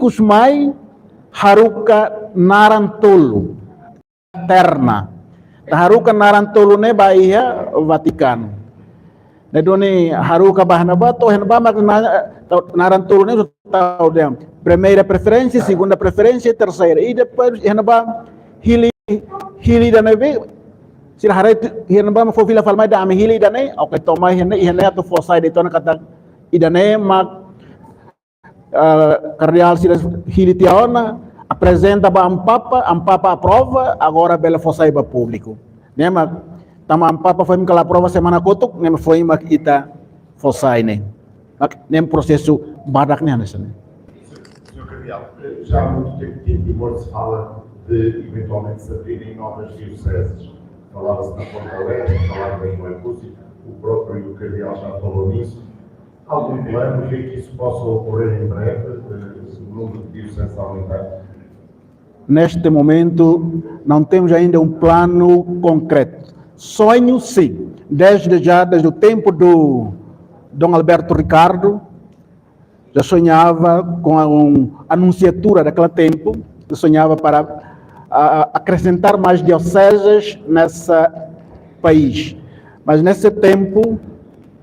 kusmai haruka narantolo terna. Haruka narantolo ne bahia Vaticano. Nedoni haruka bahana bato henba mak narantolo ne tahu dia. Primeira preferência, segunda preferência, terceira. E depois henba hili danebe sila hari henba ma fofila falmai da ami hili dane ok tomai hene atau fosai de tona kata idane mak cardeal sila hili tiaona apresenta ba ampapa aprova agora bela fosai ba público. Nema tama ampapa foi mkala aprova semana kotuk nema foi mak ita fosai ne. Mak nem processo badak ne anesane. Senhor Cardeal, já há muito tempo que em Timor se fala de eventualmente se abrirem novas dioceses. Falava-se na Ponta Leste, falava em Moecúcio, o próprio Cardeal já falou nisso. Há algum plano, vê que isso possa ocorrer em breve, o número de dioceses aumentar? Neste momento, não temos ainda um plano concreto. Sonho, sim. Desde o tempo do Dom Alberto Ricardo, já sonhava com a anunciatura daquele tempo, eu sonhava para acrescentar mais dioceses nesse país. Mas nesse tempo,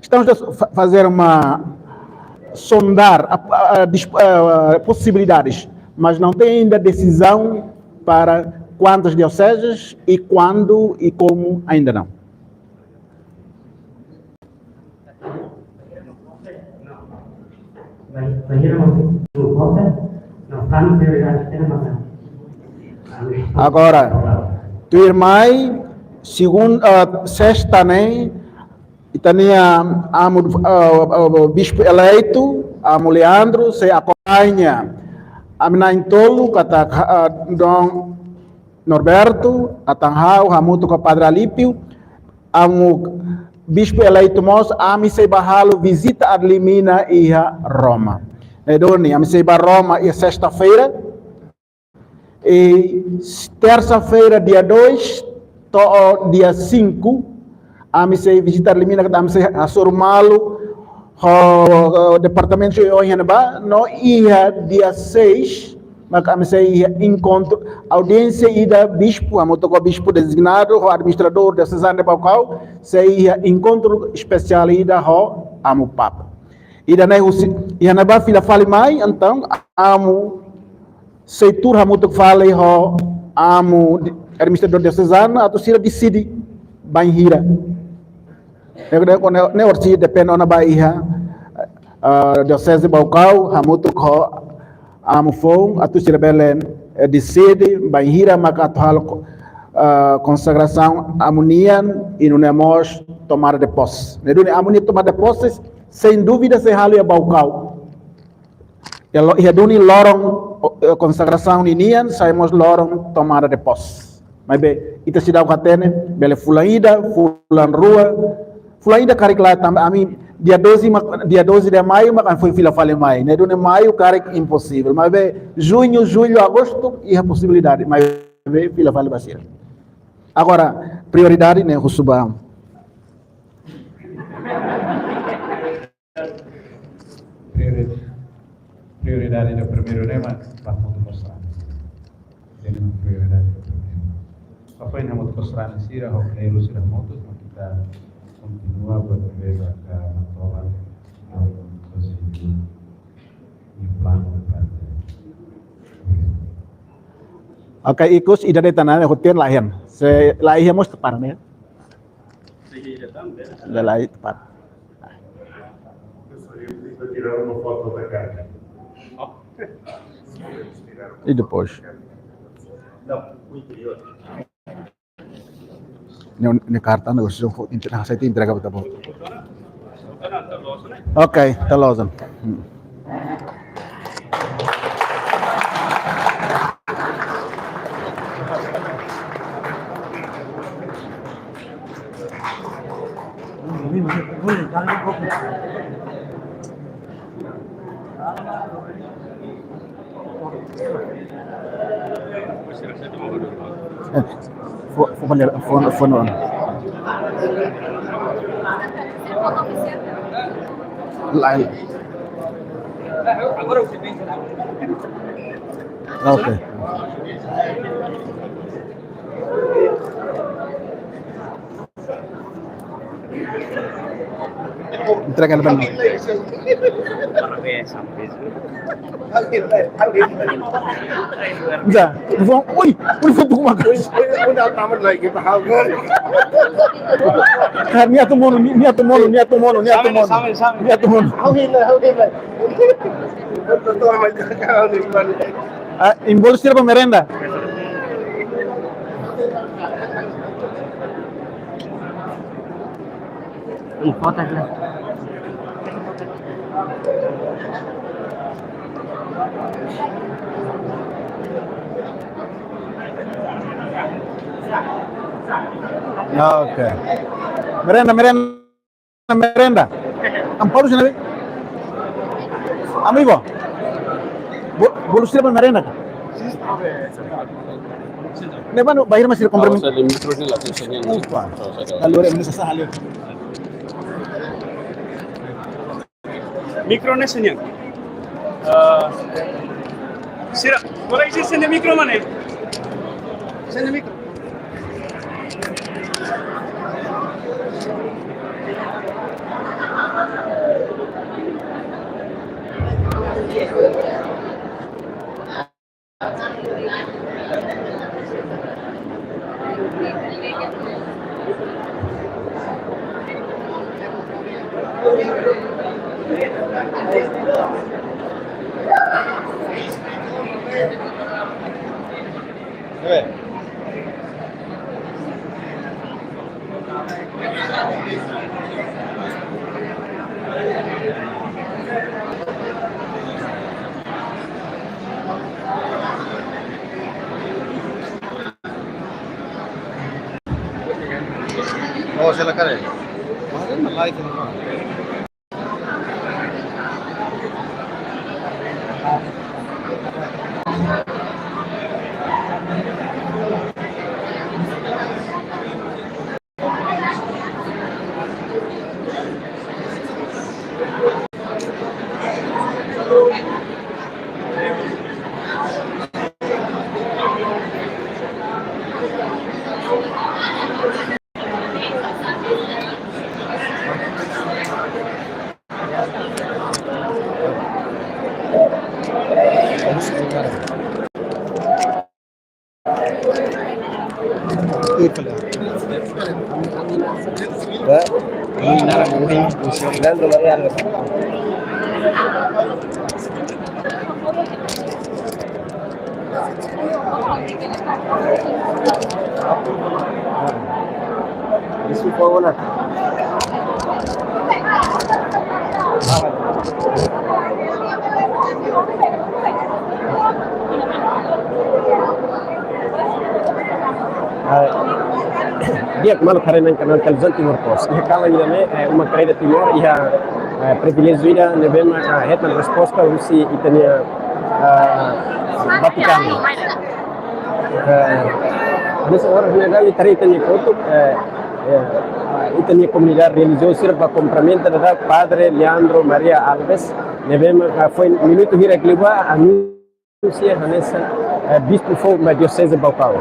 estamos a fazer sondar possibilidades, mas não tem ainda decisão para quantas dioceses e quando e como, ainda não. Agora, tu irmã, segundo sexta, né? Itania o bispo eleito, amo Leandro, se acompanha a Minaintolo, kata Dom Norberto, atanhau, hamuto com o Padre Alípio, amo bispo eleito mos, ami se bahalo visita a Limina e a Roma. Edoni, ami se Roma e sexta-feira, e terça-feira, dia 2, dia 5, ami se visitar Limina, ami se asurmalo, o departamento de Oianaba, no ia dia 6, mas ami se encontro, audiência ida bispo, amoto com bispo designado, o administrador da Cesar de Baucau, se ia encontro especial ida ho amo papa. Ida né Oianaba fila fale mai, então amo seitur hamuto fale ho amo administrador da Cesar, atau sira decide banhira. Ne orsi depende na Bahia, diocese Baucau, hamuto ko amo fong atu sira Belém decide banhira makatuhal consagração amunian e não nemos tomar de posse. Ne dune amuni tomar de posse sem dúvida se halu ya Baucau. Ya duni lorong consagração inian saímos lorong tomar de posse. Mas bem, ita sidau katene bele fulaida, fulan rua, fulaida karikla também a mim dia 12 de maio, mas foi fila fale mai. Ne dune maio carik impossível. Mas bem, junho, julho, agosto e a possibilidade. Mas bem, fila fale basira. Agora, prioridade né, Russubam. Prioridade do primeiro tema, para muito mostrar. Tem uma prioridade do primeiro. Papai não muito mostrar nesse era o que eles irão montar, mas kita continua a beber a prova e plano de parte. Ok, ikut ida de tanah hotel lahian. Se lahian mesti tepat ne. Lahir tepat. Para tirar uma foto da carta. E depois? Não, o interior. Ni karta na gusto ko sa ito entrega ba tabo. Okay, Talozan. Phone on. Lain. Okay. Entrega el balón. Ya, uy, foi makan. Udah tamat lagi paham kan? Niat mono. Tentu amat kau nih kan. Imbolsi apa merenda? Foto lah. Okay. Merenda. Amparo sinabi? Amigo. Bolus apa merenda? Ne ba no bahir masih comprar. Vamos a el micro ni la enseñan. Ufa. Allora me sa halio. Micro ne senyang. Sira, boleh isi sende micro mana? Sende micro. Oh, silakan ya. Isso foi uma. Dia kemalu karena kanal Televisi Timor Pos. Ia kala ini uma karena Timor ia privilégio ida nevema hetan resposta usi itania Vaticano. Nessa hora legal itari itania foto itania comunidade religiosa para complementa da Padre Leandro Maria Alves nevema foi minuto hira kliba anuncia nessa bispo foi na diocese Baucau.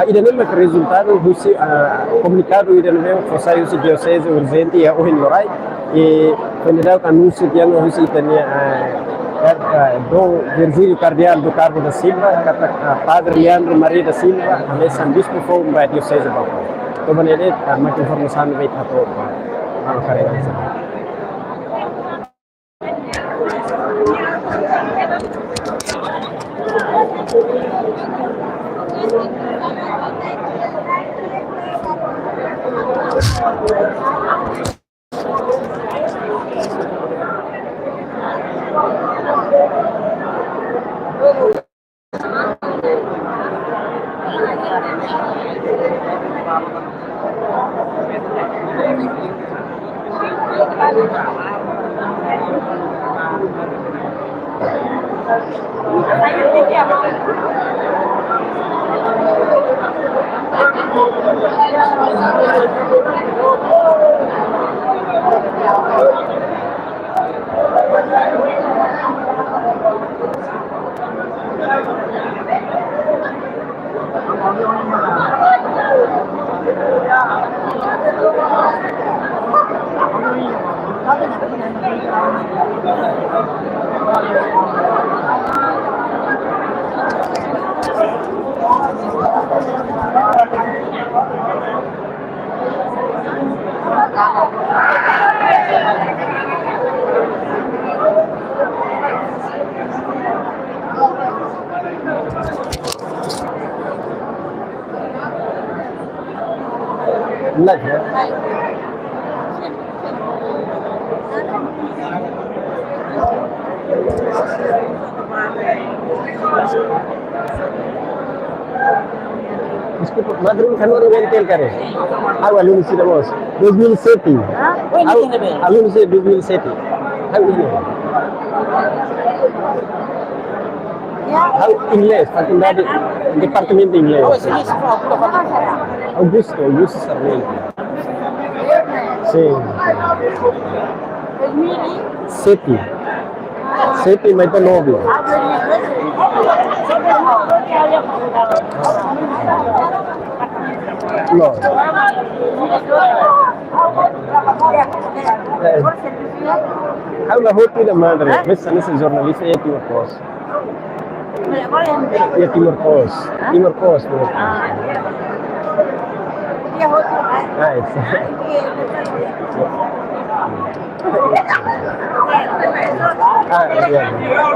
Ida mesmo que resultado husi comunicado ida mesmo fosse usi diocese urgente e o Lorai e quando dá anúncio que não husi itania do Virgílio Cardeal do Carmo da Silva, Padre Leandro Maria da Silva, nessa bispo foi na diocese Baucau. Então, maneira mais informação vai estar todo na carreira. Live ya. इसको मदर में खाने वाले तेल करे how alun si damos 2007 alun si 2007 how ini how inglês faculdade departamento de inglês Augusto Sarney sim Seti may panobi no how la hoti da madre ves nesse jornalista e Timor Coast e Timor Coast nice yeah.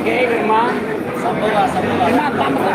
Okay, Irma. Irma, tama.